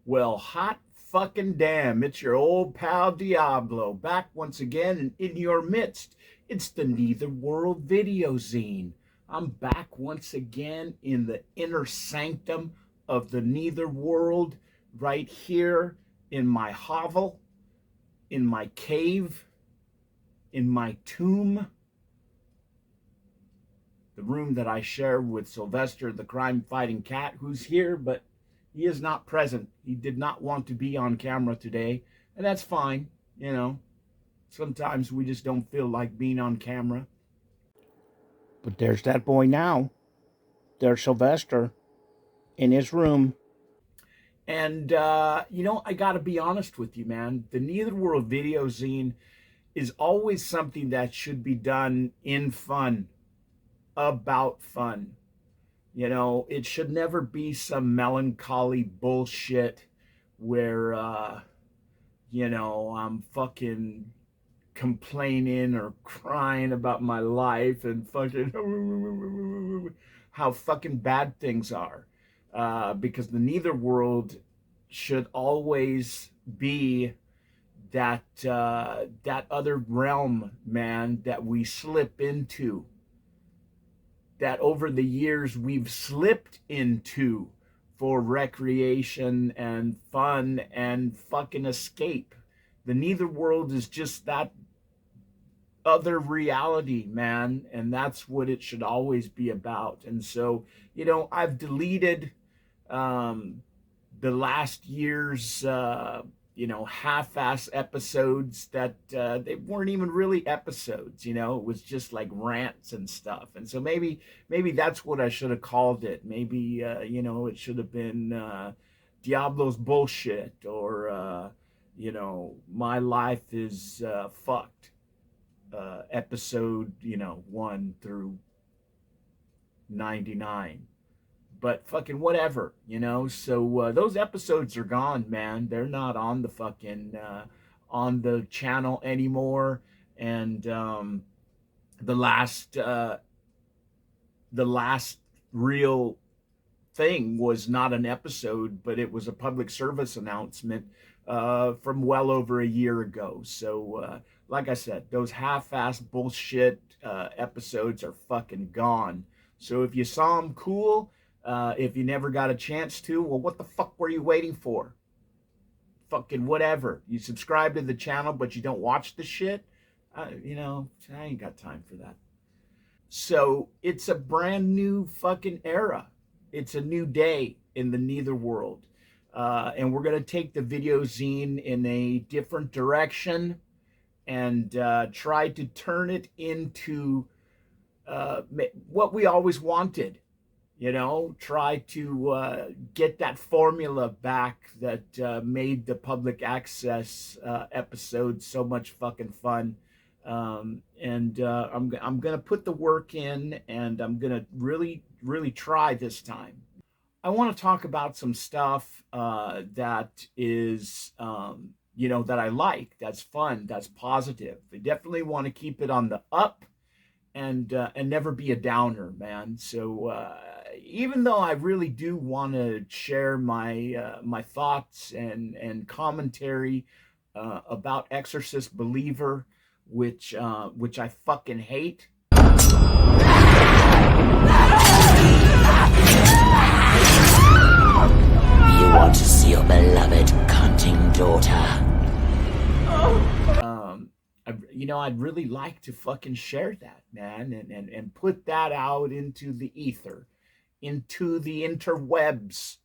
Well, hot fucking damn, it's your old pal Diablo back once again and in your midst. It's the Netherworld Videozine. I'm back once again in the inner sanctum of the Netherworld, right here in my hovel, in my cave, in my tomb, the room that I share with Sylvester, the crime fighting cat, who's here, but he is not present. He did not want to be on camera today, and that's fine. You know, sometimes we just don't feel like being on camera. But there's that boy now. There's Sylvester in his room. And, I got to be honest with you, man. The Netherworld Video Zine is always something that should be done in fun, about fun. It should never be some melancholy bullshit where, I'm fucking complaining or crying about my life and fucking how fucking bad things are. Because the Netherworld should always be that other realm, man, that we slip into, that over the years we've slipped into for recreation and fun and fucking escape. The Netherworld is just that other reality, man, and that's what it should always be about. And so, I've deleted um, the last year's half-ass episodes that they weren't even really episodes. It was just like rants and stuff. And so maybe that's what I should have called it. Maybe it should have been Diablo's bullshit, or my life is fucked, episode 1 through 99. But fucking whatever. So those episodes are gone, man. They're not on the fucking on the channel anymore. And the last the last real thing was not an episode, but it was a public service announcement from well over a year ago. So, like I said, those half-assed bullshit episodes are fucking gone. So if you saw them, cool. If you never got a chance to, well, what the fuck were you waiting for? Fucking whatever. You subscribe to the channel, but you don't watch the shit. I ain't got time for that. So it's a brand new fucking era. It's a new day in the Netherworld. And we're going to take the video zine in a different direction and try to turn it into what we always wanted. Try to get that formula back that made the public access episodes so much fucking fun. And I'm gonna put the work in, and I'm gonna really try this time. I want to talk about some stuff that is that I like, that's fun, that's positive. I definitely want to keep it on the up, and never be a downer, man. So even though I really do want to share my thoughts and commentary about Exorcist Believer, which I fucking hate. You want to see your beloved cunting daughter? I'd really like to fucking share that, man, and put that out into the ether, into the interwebs.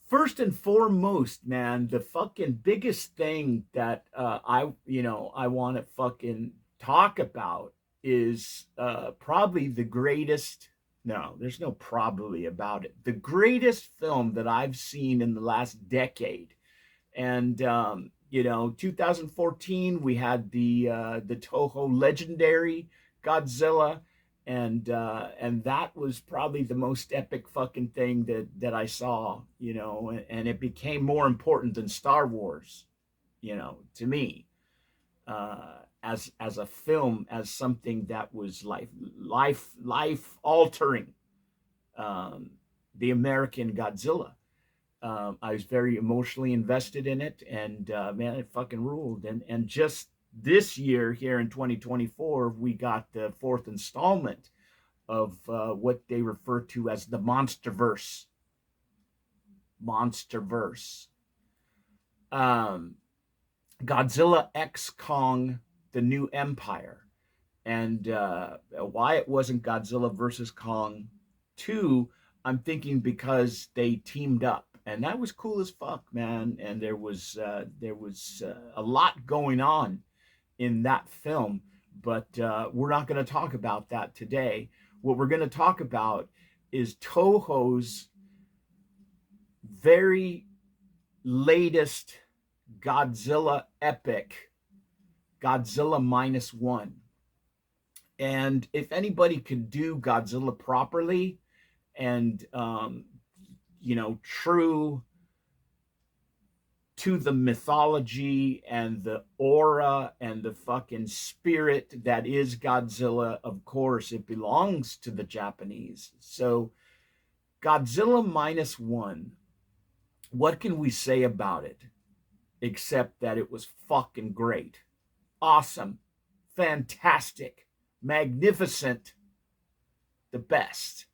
First and foremost, man, the fucking biggest thing that I want to fucking talk about is probably the greatest. No, there's no probably about it. The greatest film that I've seen in the last decade. And 2014 we had the Toho legendary Godzilla, and that was probably the most epic fucking thing that I saw, and it became more important than Star Wars, to me, as a film, as something that was life altering, the American Godzilla. I was very emotionally invested in it, and man, it fucking ruled. And just this year, here in 2024, we got the fourth installment of what they refer to as the MonsterVerse. MonsterVerse. Um, Godzilla X Kong, the New Empire, and why it wasn't Godzilla versus Kong 2, I'm thinking because they teamed up, and that was cool as fuck, man. And there was a lot going on in that film, but we're not going to talk about that today. What we're going to talk about is Toho's very latest Godzilla epic, Godzilla minus one. And if anybody could do Godzilla properly and, true to the mythology and the aura and the fucking spirit that is Godzilla, of course, it belongs to the Japanese. So, Godzilla minus one, what can we say about it except that it was fucking great? Awesome, fantastic, magnificent, the best.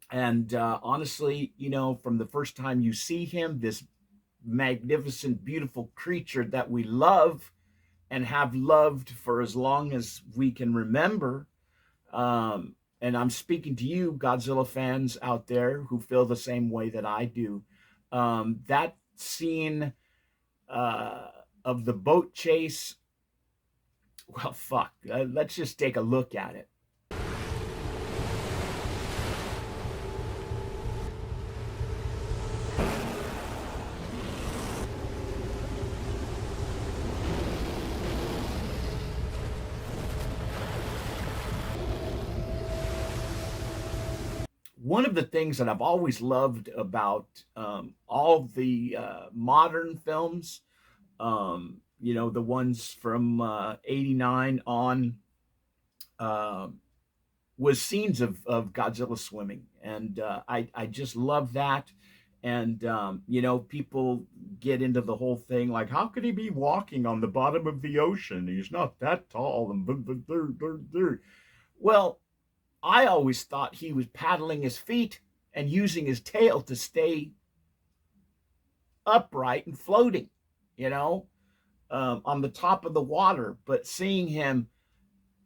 And honestly, from the first time you see him, this magnificent, beautiful creature that we love and have loved for as long as we can remember. And I'm speaking to you, Godzilla fans out there who feel the same way that I do. That scene uh, of the boat chase, well, fuck. Let's just take a look at it. One of the things that I've always loved about all the modern films, the ones from '89 on, uh, was scenes of Godzilla swimming, and I just love that. And people get into the whole thing like, how could he be walking on the bottom of the ocean? He's not that tall. And well, I always thought he was paddling his feet and using his tail to stay upright and floating, you know, on the top of the water. But seeing him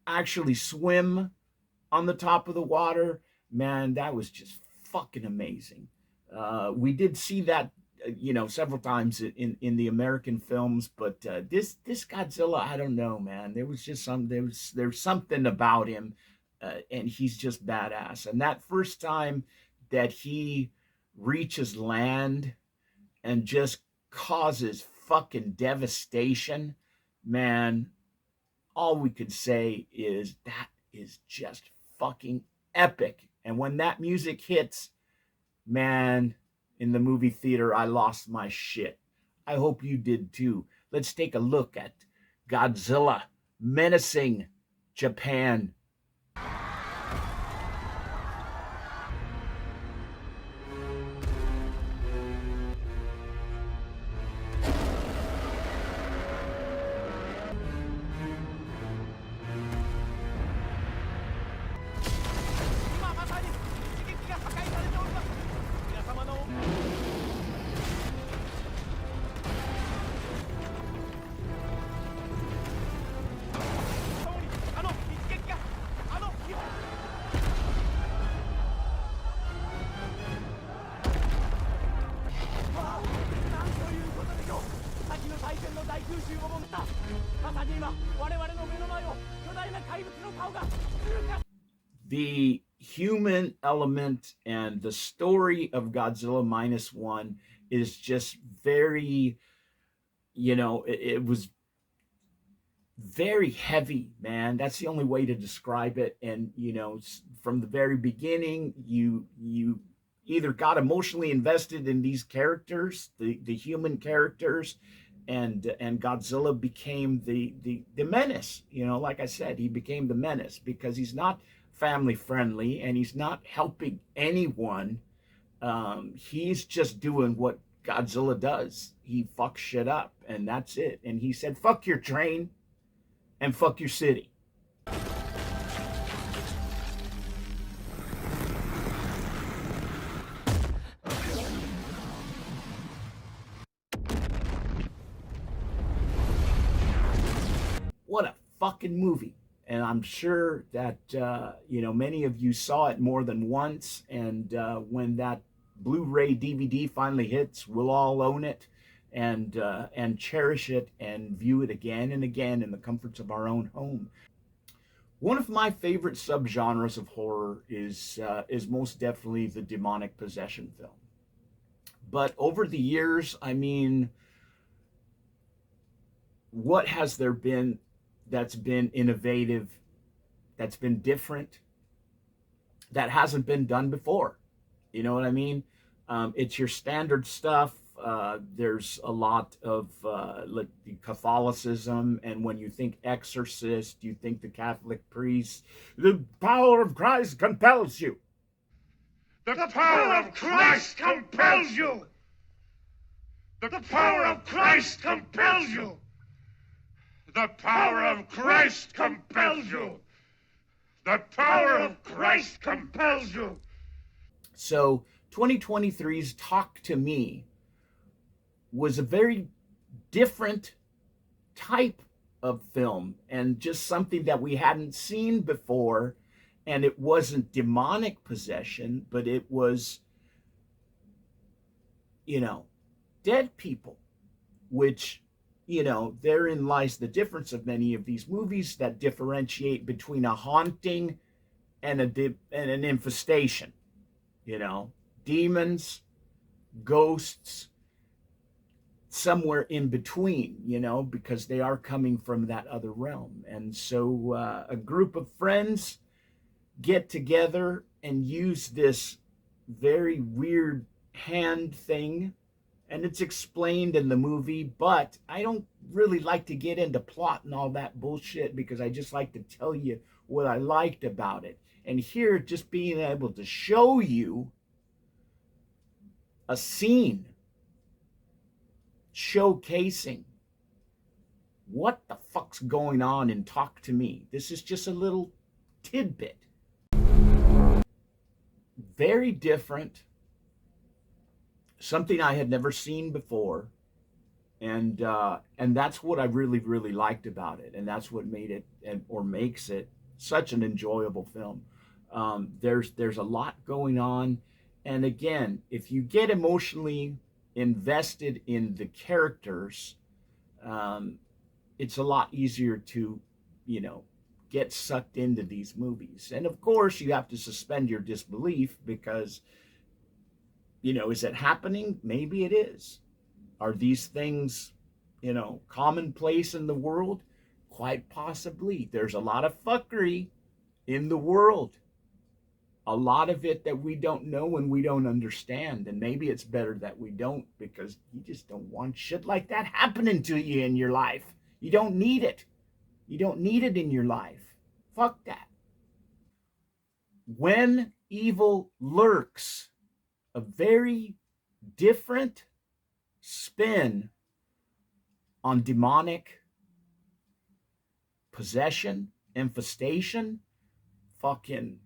actually swim on the top of the water, man, that was just fucking amazing. We did see that, several times in the American films, but this Godzilla, I don't know, man. There was just there's something about him, and he's just badass. And that first time that he reaches land and just causes fucking devastation, man, all we could say is that is just fucking epic. And when that music hits, man, in the movie theater, I lost my shit. I hope you did too. Let's take a look at Godzilla menacing Japan. The human element and the story of Godzilla minus one is just very, it was very heavy, man. That's the only way to describe it. And from the very beginning, you either got emotionally invested in these characters, the human characters, and Godzilla became the menace. Like I said, he became the menace because he's not family friendly and he's not helping anyone. He's just doing what Godzilla does. He fucks shit up, and that's it. And he said, "Fuck your train and fuck your city." What a fucking movie! And I'm sure that many of you saw it more than once. And when that Blu-ray DVD finally hits, we'll all own it and cherish it and view it again and again in the comforts of our own home. One of my favorite subgenres of horror is most definitely the demonic possession film. But over the years, I mean, what has there been that's been innovative, that's been different, that hasn't been done before? You know what I mean? It's your standard stuff. There's a lot of like the Catholicism, and when you think exorcist, you think the Catholic priest. The power of Christ compels you. The power of Christ compels you! The power of Christ compels you! The power of Christ compels you! The power of Christ compels you! So 2023's Talk to Me was a very different type of film and just something that we hadn't seen before. And it wasn't demonic possession, but it was, dead people, which, therein lies the difference of many of these movies that differentiate between a haunting and an infestation. Demons, ghosts, somewhere in between, because they are coming from that other realm. And so a group of friends get together and use this very weird hand thing, and it's explained in the movie, but I don't really like to get into plot and all that bullshit, because I just like to tell you what I liked about it. And here, just being able to show you a scene showcasing what the fuck's going on in Talk to Me. This is just a little tidbit. Very different, something I had never seen before, and that's what I really really liked about it, and that's what made it or makes it such an enjoyable film. There's a lot going on, and again, if you get emotionally invested in the characters, it's a lot easier to, get sucked into these movies. And of course, you have to suspend your disbelief because, is it happening? Maybe it is. Are these things, commonplace in the world? Quite possibly. There's a lot of fuckery in the world. A lot of it that we don't know and we don't understand. And maybe it's better that we don't, because you just don't want shit like that happening to you in your life. You don't need it. You don't need it in your life. Fuck that. When evil lurks, a very different spin on demonic possession, infestation, fucking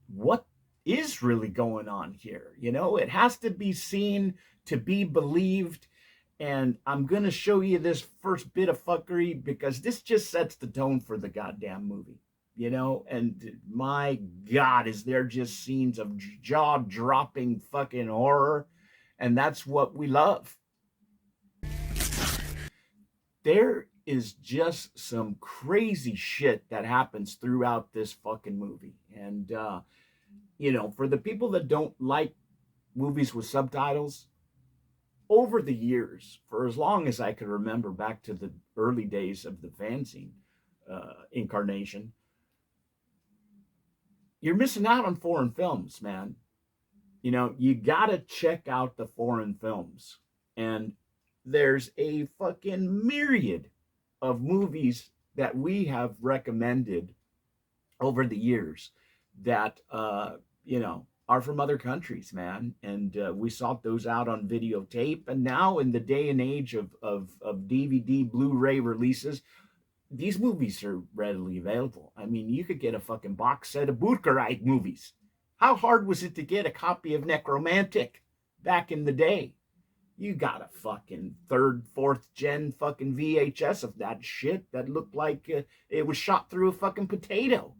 what is really going on here? It has to be seen to be believed. And I'm going to show you this first bit of fuckery because this just sets the tone for the goddamn movie. And my God, is there just scenes of jaw-dropping fucking horror, and that's what we love. There is just some crazy shit that happens throughout this fucking movie. And, for the people that don't like movies with subtitles, over the years, for as long as I can remember, back to the early days of the fanzine incarnation, you're missing out on foreign films, man. You gotta check out the foreign films. And there's a fucking myriad of movies that we have recommended over the years that, are from other countries, man. And we sought those out on videotape. And now, in the day and age of DVD, Blu ray releases, these movies are readily available. I mean, you could get a fucking box set of Bootgerite movies. How hard was it to get a copy of Necromantic back in the day? You got a fucking third, fourth gen fucking VHS of that shit that looked like it was shot through a fucking potato.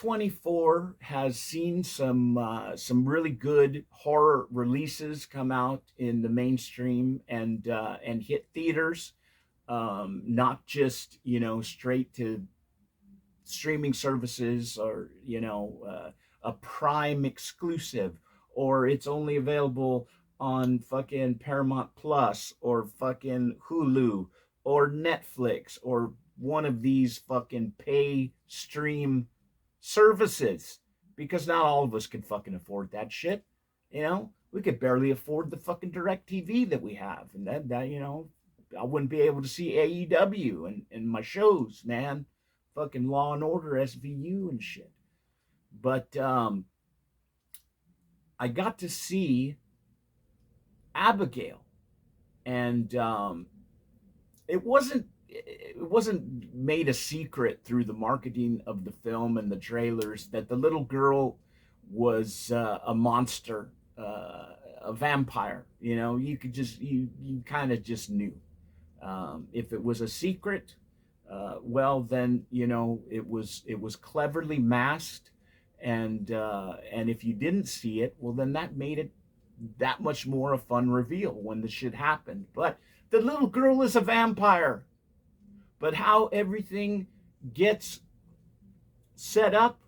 2024 has seen some really good horror releases come out in the mainstream and hit theaters, not just straight to streaming services or a Prime exclusive, or it's only available on fucking Paramount Plus or fucking Hulu or Netflix or one of these fucking pay stream services, because not all of us can fucking afford that shit. We could barely afford the fucking direct TV that we have, and that I wouldn't be able to see AEW and my shows, man. Fucking Law and Order, SVU and shit. But I got to see Abigail, and it wasn't made a secret through the marketing of the film and the trailers that the little girl was a monster, a vampire. You could just you kind of just knew. If it was a secret, well then it was cleverly masked, and if you didn't see it, well then that made it that much more a fun reveal when the shit happened. But the little girl is a vampire. But how everything gets set up,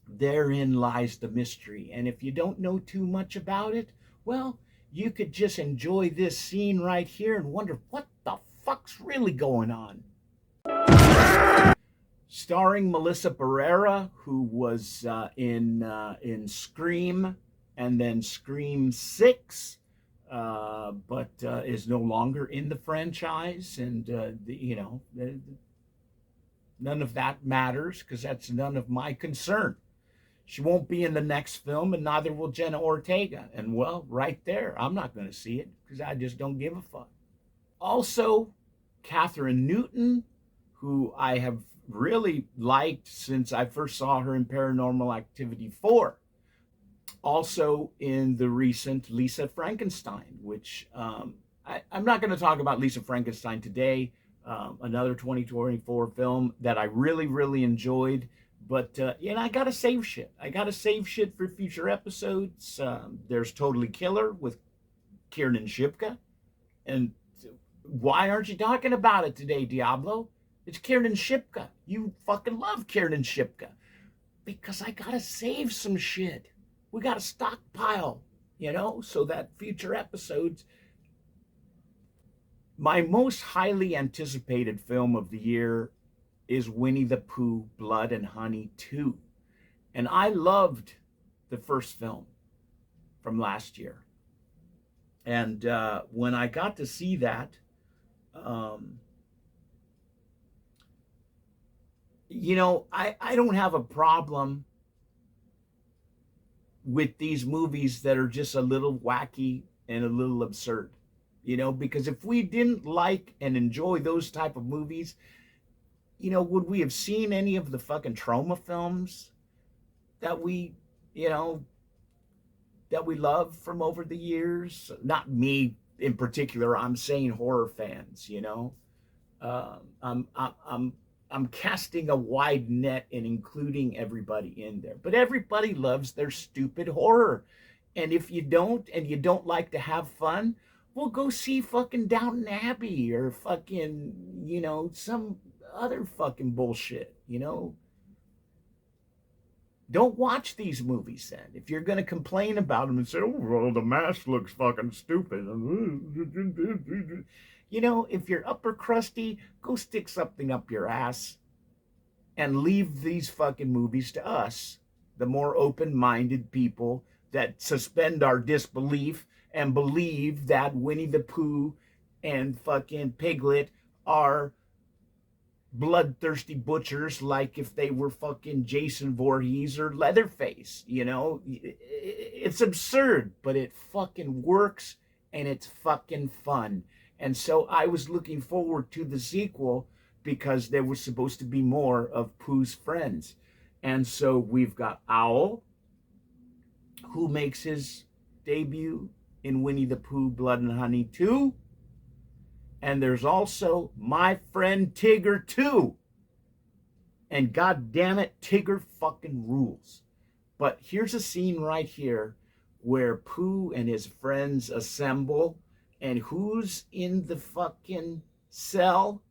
therein lies the mystery. And if you don't know too much about it, well, you could just enjoy this scene right here and wonder what the fuck's really going on. Starring Melissa Barrera, who was in Scream and then Scream 6, but is no longer in the franchise, and none of that matters because that's none of my concern. She won't be in the next film, and neither will Jenna Ortega. And well, right there, I'm not going to see it because I just don't give a fuck. Also, Catherine Newton, who I have really liked since I first saw her in Paranormal Activity 4. Also in the recent Lisa Frankenstein, which I'm not going to talk about Lisa Frankenstein today, another 2024 film that I really, really enjoyed. But, I got to save shit. I got to save shit for future episodes. There's Totally Killer with Kiernan Shipka. And why aren't you talking about it today, Diablo? It's Kiernan Shipka. You fucking love Kiernan Shipka. Because I got to save some shit. We got to stockpile, so that future episodes. My most highly anticipated film of the year is Winnie the Pooh, Blood and Honey 2. And I loved the first film from last year. And when I got to see that, I don't have a problem with these movies that are just a little wacky and a little absurd, because if we didn't like and enjoy those type of movies, would we have seen any of the fucking trauma films that we love from over the years? Not me in particular. I'm saying horror fans. I'm I'm casting a wide net and including everybody in there. But everybody loves their stupid horror. And if you don't, and you don't like to have fun, well, go see fucking Downton Abbey or fucking, some other fucking bullshit, Don't watch these movies then. If you're going to complain about them and say, oh, well, the mask looks fucking stupid. If you're upper crusty, go stick something up your ass and leave these fucking movies to us, the more open-minded people that suspend our disbelief and believe that Winnie the Pooh and fucking Piglet are bloodthirsty butchers, like if they were fucking Jason Voorhees or Leatherface. It's absurd, but it fucking works and it's fucking fun. And so I was looking forward to the sequel because there was supposed to be more of Pooh's friends. And so we've got Owl, who makes his debut in Winnie the Pooh Blood and Honey 2. And there's also my friend Tigger 2. And god damn it, Tigger fucking rules. But here's a scene right here where Pooh and his friends assemble. And who's in the fucking cell?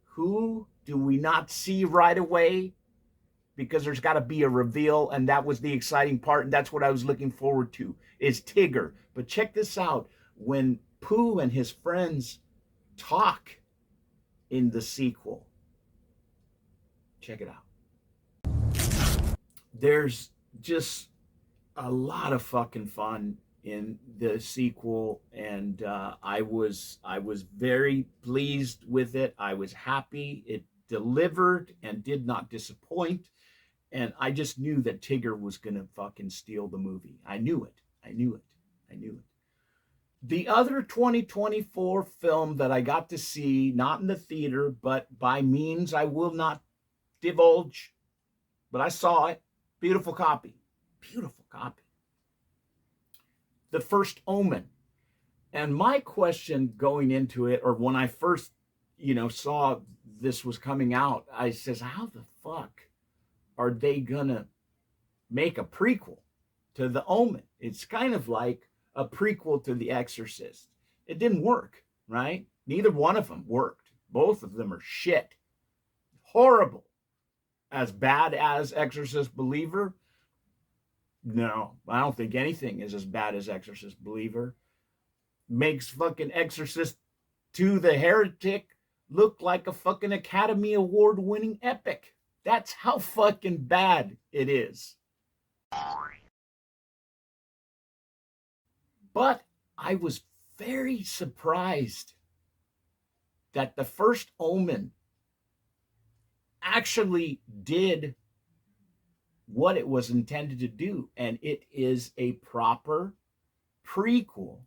Who do we not see right away? Because there's got to be a reveal, and that was the exciting part, and that's what I was looking forward to, is Tigger. But check this out. When Pooh and his friends talk in the sequel, check it out. There's just a lot of fucking fun in the sequel, and I was very pleased with it. I was happy it delivered and did not disappoint, and I just knew that Tigger was gonna fucking steal the movie. I knew it. The other 2024 film that I got to see, not in the theater, but by means I will not divulge, but I saw it. Beautiful copy. The First Omen. And my question going into it, or when I first, saw this was coming out, I says, how the fuck are they gonna make a prequel to The Omen? It's kind of like a prequel to The Exorcist. It didn't work, right? Neither one of them worked. Both of them are shit. Horrible. As bad as Exorcist Believer? No, I don't think anything is as bad as Exorcist Believer. Makes fucking Exorcist 2 the Heretic look like a fucking Academy Award winning epic. That's how fucking bad it is. But I was very surprised that The First Omen actually did what it was intended to do, and it is a proper prequel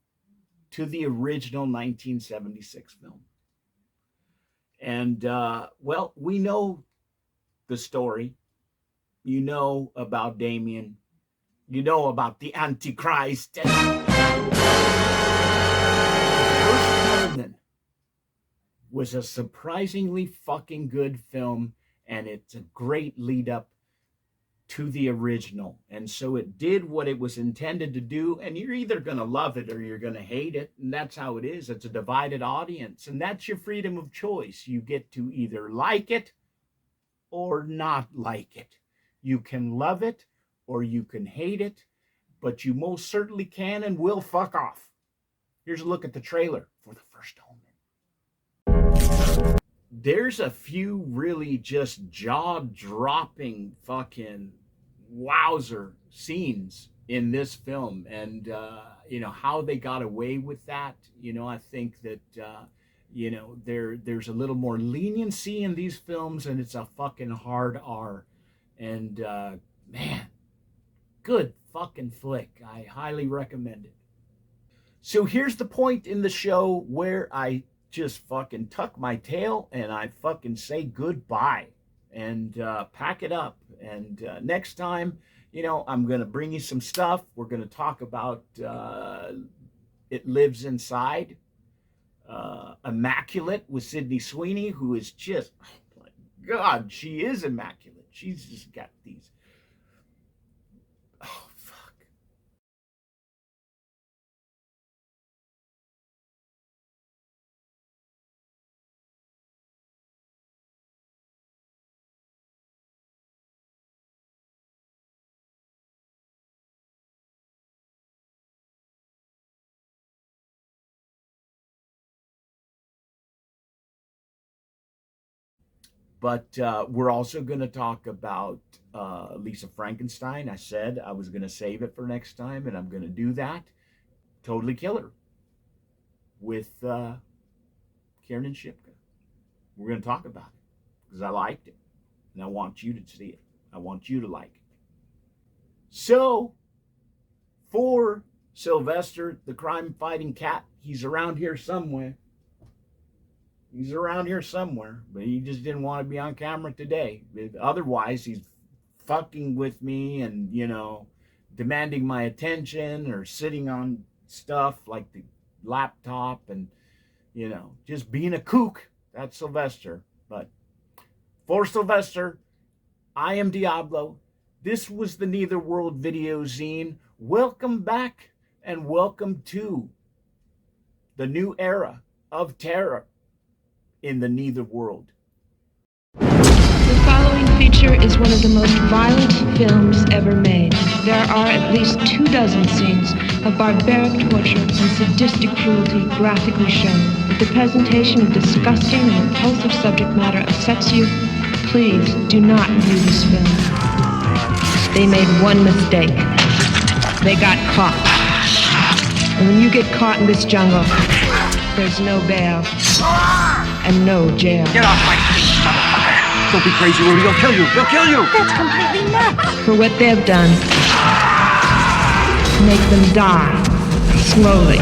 to the original 1976 film. And well, we know the story. You know about Damien. You know about the Antichrist. And First Omen was a surprisingly fucking good film, and it's a great lead up to the original. And so it did what it was intended to do, and you're either going to love it or you're going to hate it, and that's how it is. It's a divided audience, and that's your freedom of choice. You get to either like it or not like it. You can love it or you can hate it, but you most certainly can and will fuck off. Here's a look at the trailer for The First Omen. There's a few really just jaw-dropping fucking wowzer scenes in this film, and how they got away with that. I think that there's a little more leniency in these films, and it's a fucking hard R. And man, good fucking flick. I highly recommend it. So here's the point in the show where I just fucking tuck my tail and I fucking say goodbye and pack it up. And next time, I'm going to bring you some stuff. We're going to talk about It Lives Inside, Immaculate with Sydney Sweeney, who is just, oh my God, she is immaculate. She's just got these. Oh, fuck. But we're also going to talk about Lisa Frankenstein. I said I was going to save it for next time, and I'm going to do that. Totally Killer with Kiernan Shipka. We're going to talk about it because I liked it, and I want you to see it. I want you to like it. So, for Sylvester, the crime-fighting cat, he's around here somewhere. He's around here somewhere, but he just didn't want to be on camera today. Otherwise, he's fucking with me and, demanding my attention or sitting on stuff like the laptop and, just being a kook. That's Sylvester. But for Sylvester, I am Diablo. This was the Netherworld Videozine. Welcome back and welcome to the new era of terror in the Netherworld. The following feature is one of the most violent films ever made. There are at least 24 scenes of barbaric torture and sadistic cruelty graphically shown. If the presentation of disgusting and repulsive subject matter upsets you, please do not view this film. They made one mistake. They got caught. And when you get caught in this jungle, there's no bail and no jail. Get off my feet, motherfucker! Don't be crazy, Rudy. He'll kill you. He'll kill you. That's completely nuts. For what they've done, make them die slowly.